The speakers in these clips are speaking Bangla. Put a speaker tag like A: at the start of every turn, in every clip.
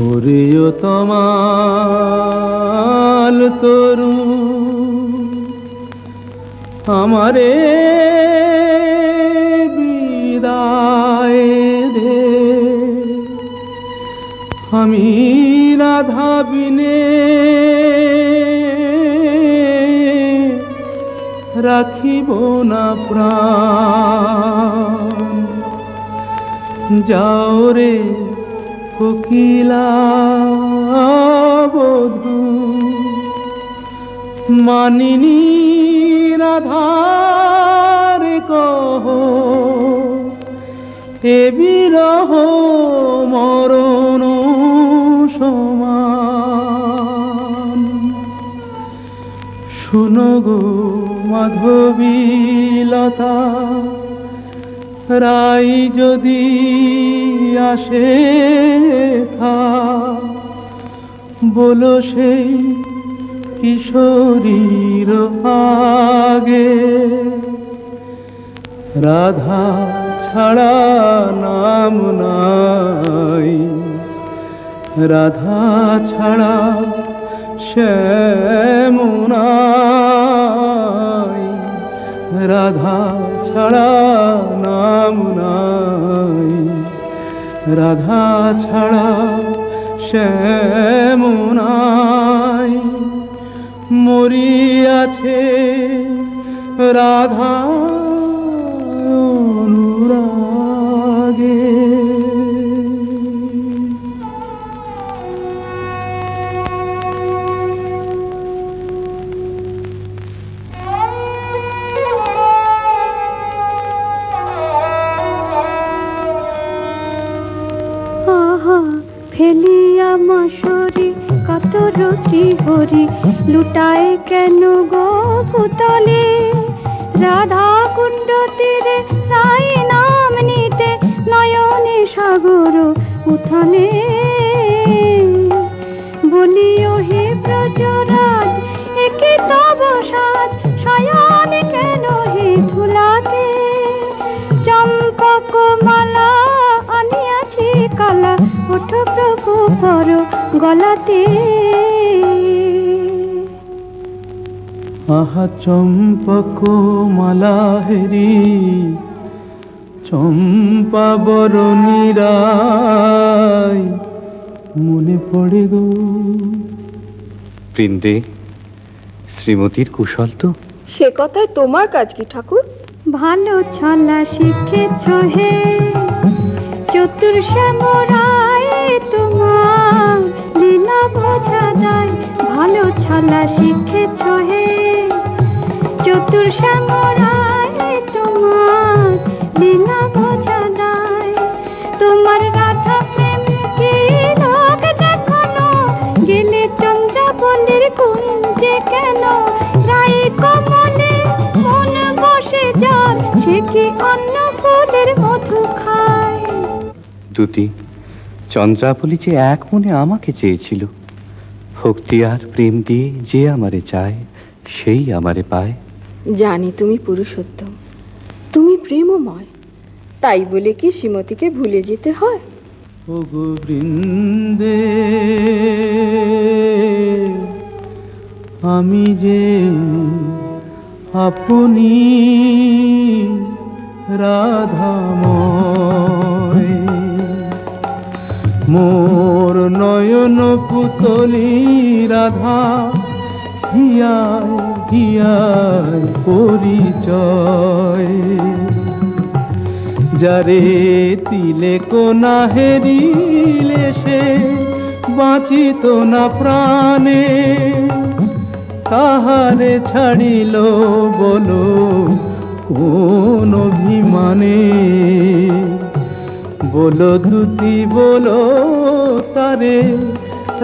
A: ওরেও তোমাল তরু আমারে বিদায় দে, আমি রাধা বিনে রাখিব না প্রাণ। যাও রে কোকিলা বধূ, মানিনী রাধার কহ, এ বিরহ মরণ সমান। শুনো গো মাধবীলতা, রাই যদি আসে থা, বলো সেই কিশোরীর আগে, রাধা ছাড়া নাম নাই, রাধা ছাড়া শ্যাম নাই, রাধা ছাড়া নাম নাই, রাধা ছাড়া শ্যাম নাই। মরিয়াছে রাধা অনুরাগে।
B: ফেলিয়া মাসরি কাতর শ্রীহরি, লুটায় কেন গো পুতলে, রাধা কুণ্ড তীরে রাই নাম নিতে, নয়নে সাগর উথানে। বলিও হে ব্রজরাজ, একে তব সাজ, শয়ন কেন হে ধুলাতে, চম্পক মালা আনিয়াছি কালা, ওঠ প্রভু পর গলাতে।
A: আহা চম্পক মালা হেরি, চম্পা বরণী রায় মনে পড়ে গো।
C: বৃন্দে, শ্রীমতীর কুশল তো?
D: সে কথায় তোমার কাজ কি ঠাকুর?
B: ভালো ছলা শিখেছ হে চতুর শ্যামরায়, তোমার লীলা বোঝা যায়। ভালো ছলা শিখেছ হে চতুর শ্যামরায়, তোমার লীলা বোঝা যায়। তোমার রাধা প্রেম কি লোক দেখানো, গেলে চন্দ্রাবলীর কুঞ্জে কেন, রাই কমলে মন বসে যার, সে কি অন্য ফুলের মধু খায়।
C: দুতি, চন্দ্রাবলী যে এক মনে আমাকে চেয়েছিল, ভক্তি আর প্রেম দিয়ে যে আমারে চায়, সেই আমারে পায়।
D: জানি তুমি পুরুষোত্তম, তুমি প্রেমময়, তাই বলে কি শ্রীমতীকে ভুলে যেতে হয়?
A: ও গো বৃন্দে, আমি যে আপনি রাধাময়, মোর নয়ন পুতলি রাধা, হিয়ায় হিয়ায় পরিচয়। যারে তিলে কোনা হেরিলে, সে বাঁচিত না প্রাণে, তাহারে ছাড়িল বলো কোন অভিমানে। বলো দুতি বলো তারে,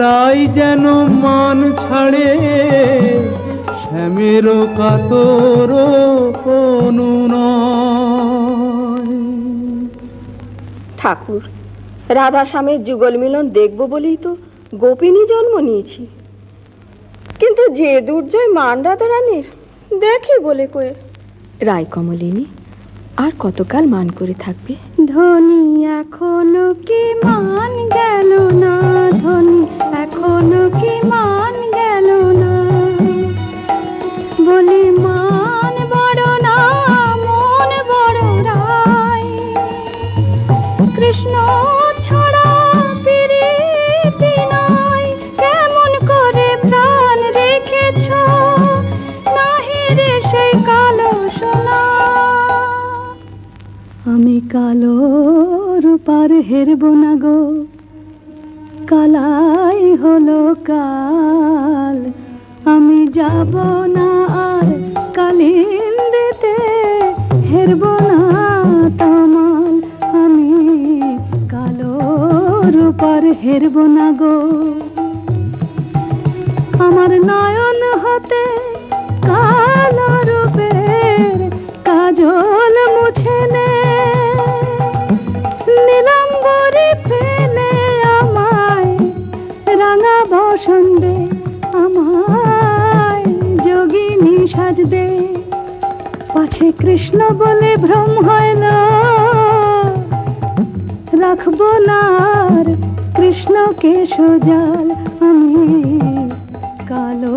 A: রাই যেন মান ছাড়ে, শ্যামের কাতর কোনো নয়।
D: ঠাকুর, রাধা স্বামীর যুগল মিলন দেখব বলেই তো গোপিনী জন্ম নিয়েছি, কিন্তু যে দুর্জয় মান রাধা রানীর, দেখে বলে কয়ে। রায় কমলিনী আর কতকাল মান করে থাকবে?
B: ধনী এখনো কি মান গেল না ধ্বনি এখনো কি মান গেল না? বলি মান বড় না মন বড় রাই, কৃষ্ণ ছাড়া প্রীতি নাই, কেমন করে প্রাণ রেখেছ নাহি রে সেই কালো সোনা। আমি কালো রূপার হেরব না গো, কালাই হলো কাল। আমি যাব না আর কালিন্দিতে, হেরব না তমাল। আমি কালো রূপার হেরব না গো। আমার নয়ন হতে কালো রূপের কাজল মুছে নে, নীলাম্বরে ফেলে আমায় রাঙা বসন্দে, আমায় যোগিনী সাজ দে। পাছে কৃষ্ণ বলে ভ্রম হইল, রাখবো না আর কৃষ্ণকে সজাল। আমি কালো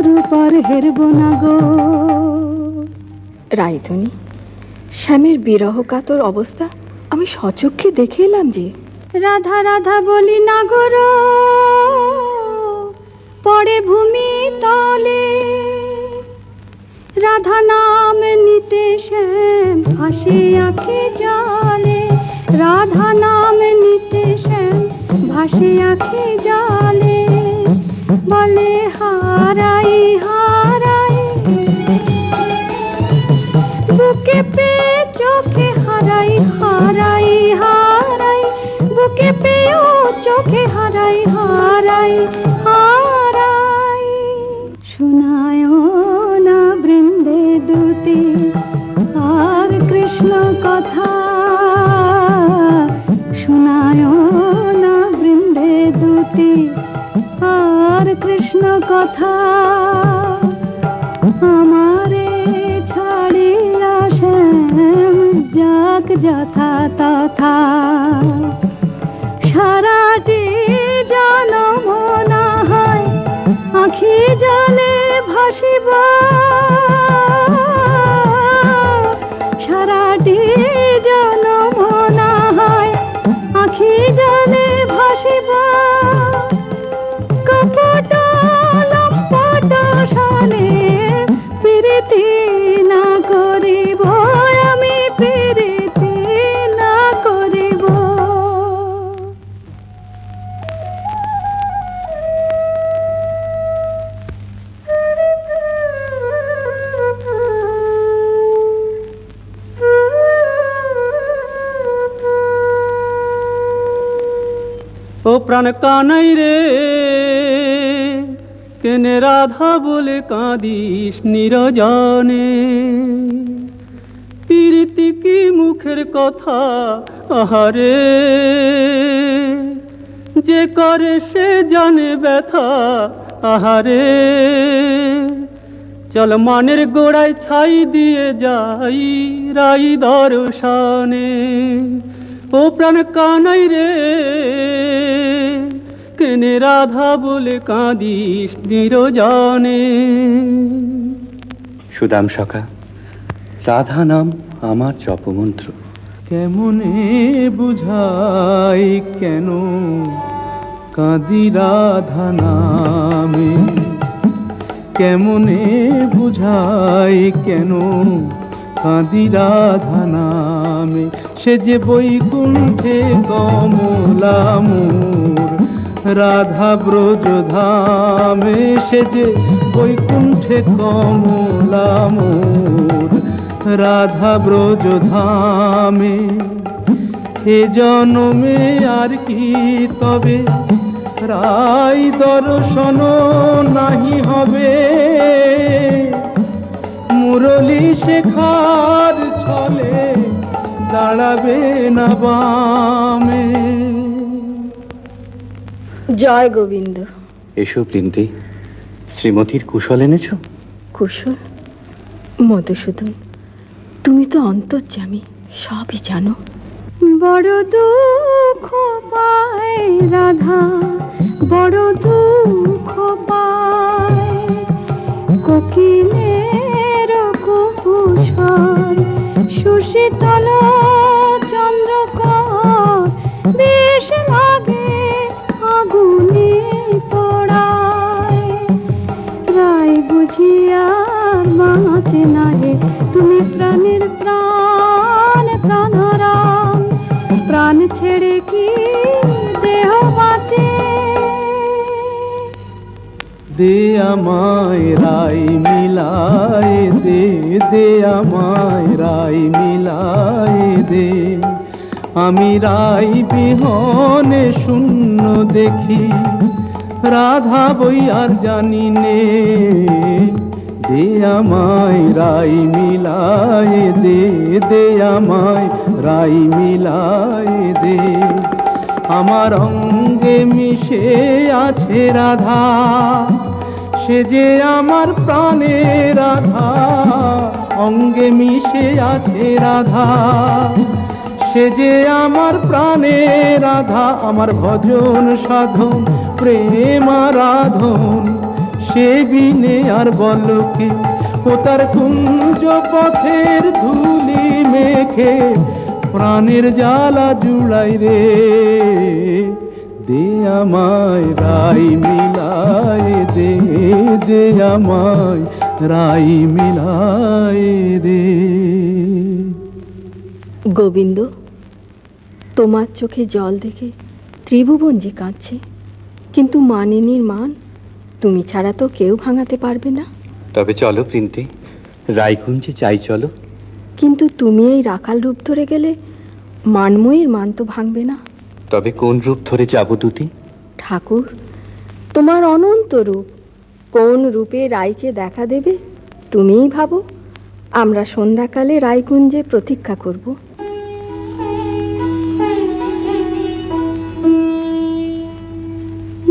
B: রূপার হেরব না গো।
D: রায়ধনী, শ্যামের বিরহ কাতর অবস্থা আমি সচক্ষে দেখে এলাম যে।
B: রাধা রাধা বলি নাগর পড়ে ভূমি তলে, রাধা নাম নিতে শ্যাম ভাসে আঁখি জলে। রাধা নাম নিতে শ্যাম ভাসে আঁখি জলে, বলে হারাই হারাই বুকে পে চোখে হারাই হারাই হারাই, বুকে পেও চোখে হারাই হারাই হারাই। শোনায় না বৃন্দে দুতি আর কৃষ্ণ কথা, শোনায় না বৃন্দে দুতি আর কৃষ্ণ কথা। আমারে ছাড়িয়া শ্যাম যাক যথা তথা, সারাটি জনম না হয় আঁখি জলে ভাসিব। সারাটি জনম না হয় আঁখি জলে ভাসিব। কপট লম্পট সনে প্রীতি না করিব, আমি প্রীতি না করিব।
A: ও প্রাণ কানাই রে, কেনে রাধা বলে কাঁদিস নিরজনে? প্রীতি কি মুখের কথা আহারে, যে করে সে জানে ব্যথা আহারে। চল মানের গোড়ায় ছাই দিয়ে যাই রাই দর্শনে। ও প্রাণ কানাই রে, কেনে রাধা বলে কাঁদিস নিরজনে?
C: সুদাম সখা, রাধা নাম আমার জপমন্ত্র।
A: কেমনে বুঝাই কেন কাঁদি রাধা নামে? কেমনে বুঝাই কেন কাঁদি রাধা নামে? সে যে বৈকুণ্ঠে কমলা মোর রাধা ব্রজ ধামে, সে যে বৈকুণ্ঠে কমলা মোর রাধা ব্রজ ধামে। এ জনমে আর কি তবে রাই দর্শন নাহি হবে? মুরলী শেখার ছলে দাঁড়াবে না বামে।
D: জয় গোবিন্দ।
C: এসো বৃন্দে, শ্রীমতীর কুশল এনেছ?
D: কুশল? মধুসূদন, তুমি তো অন্তর্যামী, সবই জানো।
B: বড় দুঃখ পায় রাধা বড় দুঃখ পায় কোকিলের কুকুশর সুশীতল চন্দ্রকর বেশ লাগে আগুনে পড়ায় রাই বুঝিয়া বাঁচে না হে তুমি প্রাণের প্রাণ প্রাণারাম প্রাণ ছেড়ে কি দেহ বাঁচে
A: দে আমায় রাই মিলায় দে দে আমায় রাই মিলায় দে আমি রাই বিহনে শূন্য দেখি রাধা বই আর জানি নে দে আমায় রাই মিলায় দে দে আমায় রাই মিলায় দে আমার অঙ্গে মিশে আছে রাধা সে যে আমার প্রাণে রাধা অঙ্গে মিশে আছে রাধা সে যে আমার প্রাণে রাধা আমার ভজন সাধন প্রেম আরাধন সে বিনে আর বলকে ও তার কুঞ্জ পথের ধুলি মেখে প্রাণের জ্বালা জুড়াই রে দে আমায় রাই মিলায় দে দে আমায় রাই মিলায় দে।
D: গোবিন্দ, তোমার চোখে জল দেখে ত্রিভুবন যে কাঁদছে, কিন্তু মানিনীর মান তুমি ছাড়া তো কেউ ভাঙাতে পারবে না।
C: তবে চলো বৃন্দে, রায়কুঞ্জে চাই চলো।
D: কিন্তু তুমি এই রাখাল রূপ ধরে গেলে মানময়ীর মান তো ভাঙবে না।
C: তবে কোন রূপ ধরে যাব দুটি?
D: ঠাকুর, তোমার অনন্ত রূপ, কোন রূপে রায়কে দেখা দেবে তুমিই ভাবো। আমরা সন্ধ্যাকালে রায়কুঞ্জে প্রতীক্ষা করব।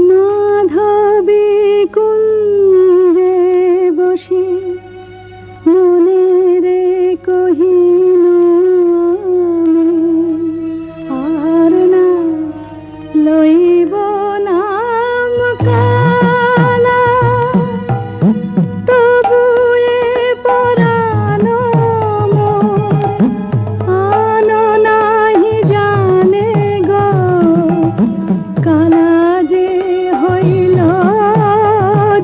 B: মাধবী কুঞ্জে বসে মনে রে কহিনু আর না লইব নাম কালা তবু এ পরানো আনো নাহি জানে গো কালা যে হইল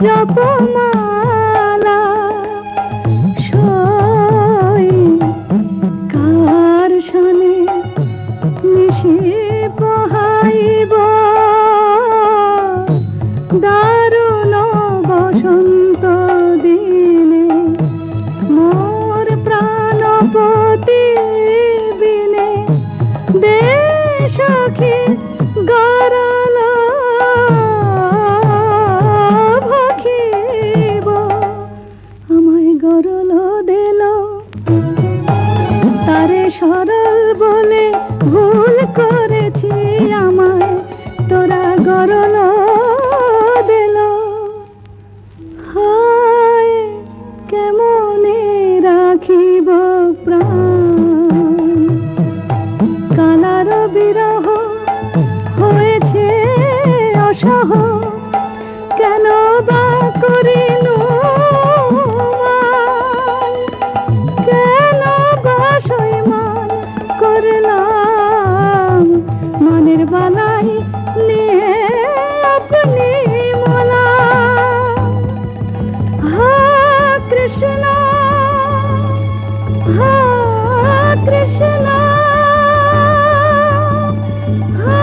B: জপমালা সই কার সনে মিশে পহাইব দারুণ বসন্ত দিনে মোর প্রাণপতি বিনে দেশকে গরল ভখিব আমায় গরল দিল তারে সরল বলে ভুল করেছি আমায় তোরা গরল দিল হায় কেমনে রাখিব প্রাণ কালার বিরহ হয়েছে অসহ কেন বা করিনু মান? কেন বা সইমান করলাম মানের বালাই নিয়ে আপনি মোলা হা কৃষ্ণ হা কৃষ্ণ হা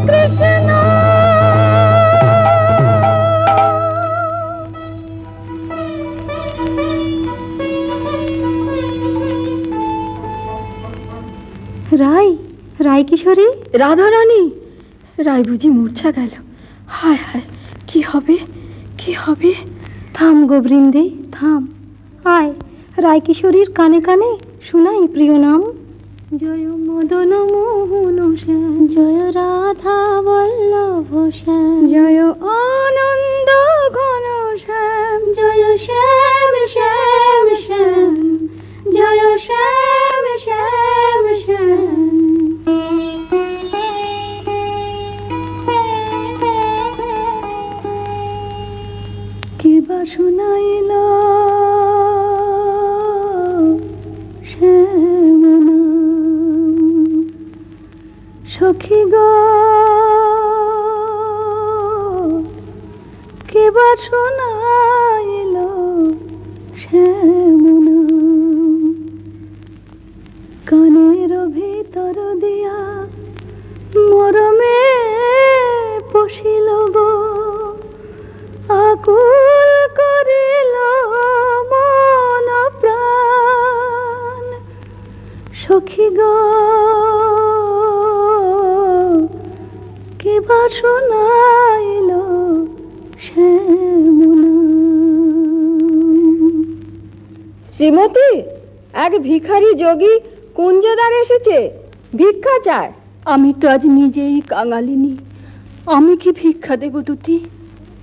B: কৃষ্ণ। রাই রাই কিশোরী,
D: রাধা রানী, রায় বুঝি মূর্ছা গেল। হায় হায়, কি হবে কি হবে?
B: থাম গো বৃন্দে থাম, আয় রায় কিশোরীর কানে কানে শুনাই প্রিয় নাম। জয় মদন মোহন শ্যাম, জয় রাধা বল্লভ শ্যাম, জয় আনন্দ ঘন শ্যাম, জয় শ্যাম শ্যাম শ্যাম, জয় শ্যাম শ্যাম শ্যাম। সখী গো কেবা শোনাইল শ্যামনা কানের ভিতর দিয়া মরমে পশিল গো আকুল করিল মন প্রাণ সখী গো কেবা শোনাইল শ্যামনা।
D: শ্রীমতী, এক ভিখারি যোগী কুঞ্জদ্বারে এসেছে, ভিক্ষা চায়।
B: আমি তো আজ নিজেই কাঙালিনী, আমি কি ভিক্ষা দেব তুতি?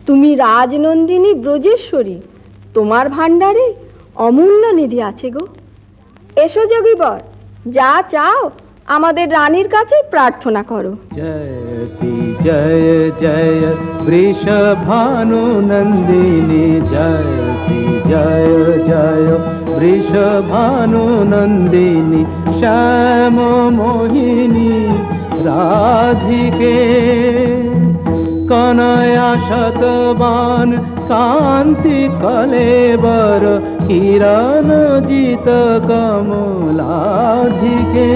D: তুমি রাজনন্দিনী ব্রজেশ্বরী, তোমার ভাণ্ডারে অমূল্য নিধি আছে গো। এসো যোগীবর, যা চাও আমাদের রানীর কাছে প্রার্থনা করো।
A: জয়তি জয় জয় বৃষভানু নন্দিনী, জয়তি জয় জয় বৃষভানু নন্দিনী, শ্যাম মোহিনী রাধিকে কনয়া শতবান কান্তি কলেবর, কিরণ জিত কমলাধিকে।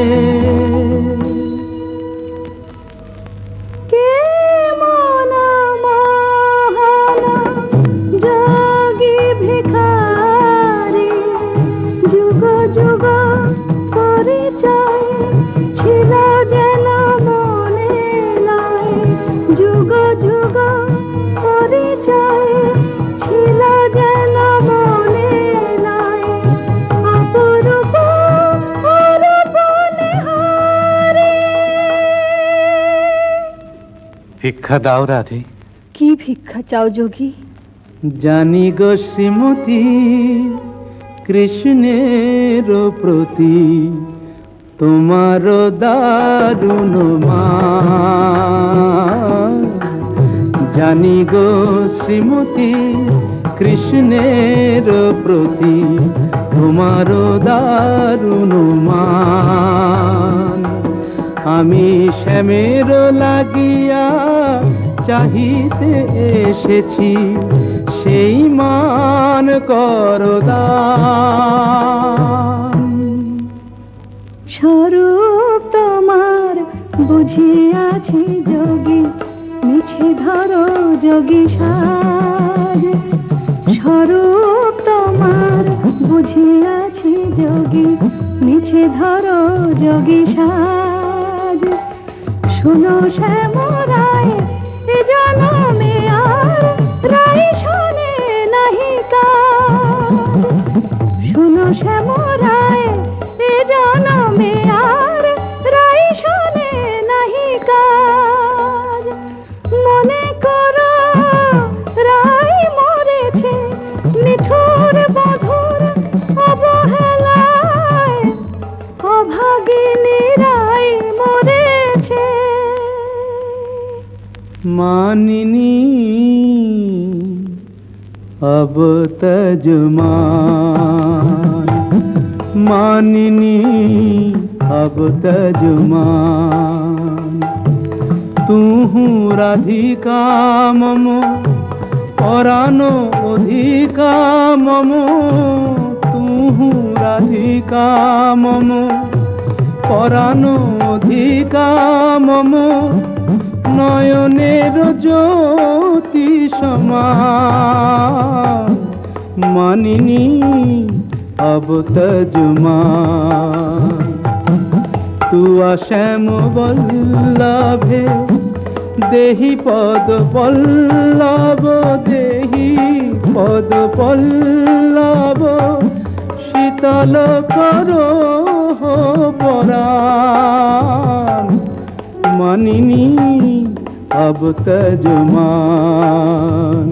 B: কে মন মহানা যোগী ভিখারি, যুগ যুগ পরিচয় ছিল যেন মনে নাই, যুগ যুগ পরিচয় ছিল যেন মনে নাই, অপরূপ অরূপ নিহারি।
C: ভিক্ষা দাও রাধে।
B: কি ভিক্ষা চাও যোগী?
A: জানি গো শ্রীমতী কৃষ্ণের প্রতি তোমার দারুণ মান, জানি গো শ্রীমতী কৃষ্ণের প্রতি তোমার দারুণ মান। আমি শ্যামের লাগিয়া চাহিতে এসেছি, সেই মান করদান।
B: স্বরূপ তোমার বুঝিয়াছি যোগী, মিছে ধরো যোগী সাজ। স্বরূপ তোমার বুঝিয়াছি যোগী, মিছে ধরো যোগী সাজ। শুনো শ্যামরায় এ জনমে আর রাই শোনে নাহি কাজ। শুনো শ্যামরায় এ জনমে আর রাই শোনে নাহি কাজ। মনে করো রাই মরেছে নিঠুর বধুর অবহেলায়, অভাগিনী রাই মরেছে।
A: মানিনী अब तजमान, मानिनी अब तजमान। तू राधिका मम परानो अधिका मम, तू राधिका मम परानो अधिका मम, নয়নের জ্যোতি সমান। মানিনী अब तजमान, तू শ্যাম বল্লভে দেহি পদ পল্লব, দেহি পদ পল্লব, শীতল করো পরাণ। মানিনী अब तजमान,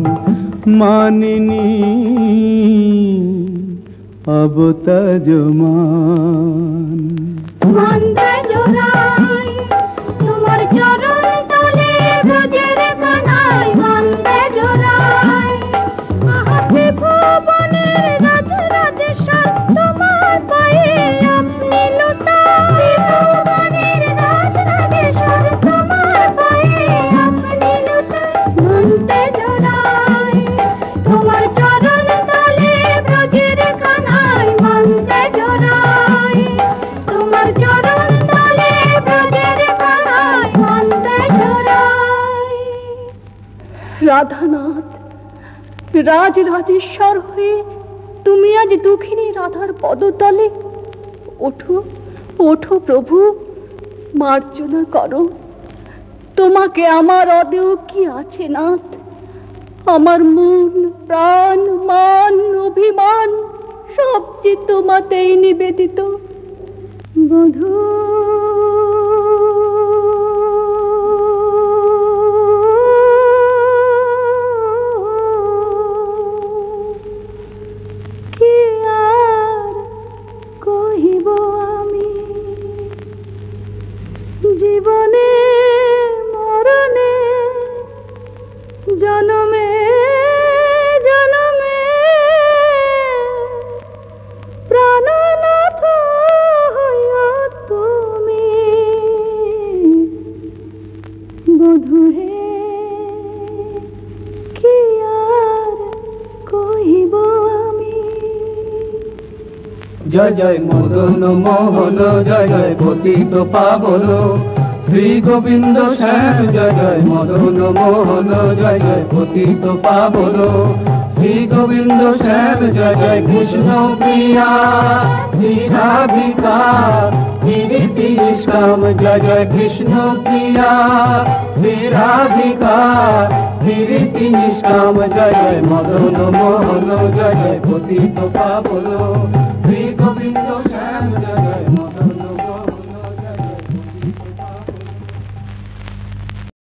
A: मानिनी अब तजमान।
B: মন্দে জোড়াই তোমার চরণ তলে ব্রজের কানাই, মন্দে জোড়াই আহাতে ভুবনের রাজ রাজেশ্বর, তোমার পায়ে আপনি লুটাই। ভুবনের রাজ রাজেশ্বর
E: রাধানাথ, রাজ রাজেশ্বর হয়ে তুমি আজ দুঃখিনী রাধার পদতলে। ওঠো ওঠো প্রভু, মার্জনা করো। তোমাকে আমার অদেও কি আছে নাথ? আমার মন প্রাণ মান অভিমান সব যে তোমাতেই নিবেদিত।
B: বধূ কি আর কহিব আমি, জীবনে মরণে জনমে জনমে প্রাণনাথ হইয়া তুমি। বধূ হে কি আর কহিব আমি।
A: জয় জয় মদন মোহন, জয় জয় পতিত পাবন, শ্রী গোবিন্দ শ্যাম। জয় জয় মদন মোহন, জয় জয় পতিত পাবন, শ্রী গোবিন্দ শ্যাম। জয় জয় কৃষ্ণ প্রিয়া শ্রী রাধিকা গিরিতি নিষ্কাম। জয় জয় কৃষ্ণ প্রিয়া শ্রী রাধিকা গিরিতি নিষ্কাম। জয় জয় মদন মোহন, জয় জয় পতিত পাবন, শ্রী গোবিন্দ শ্যাম। জয় জয়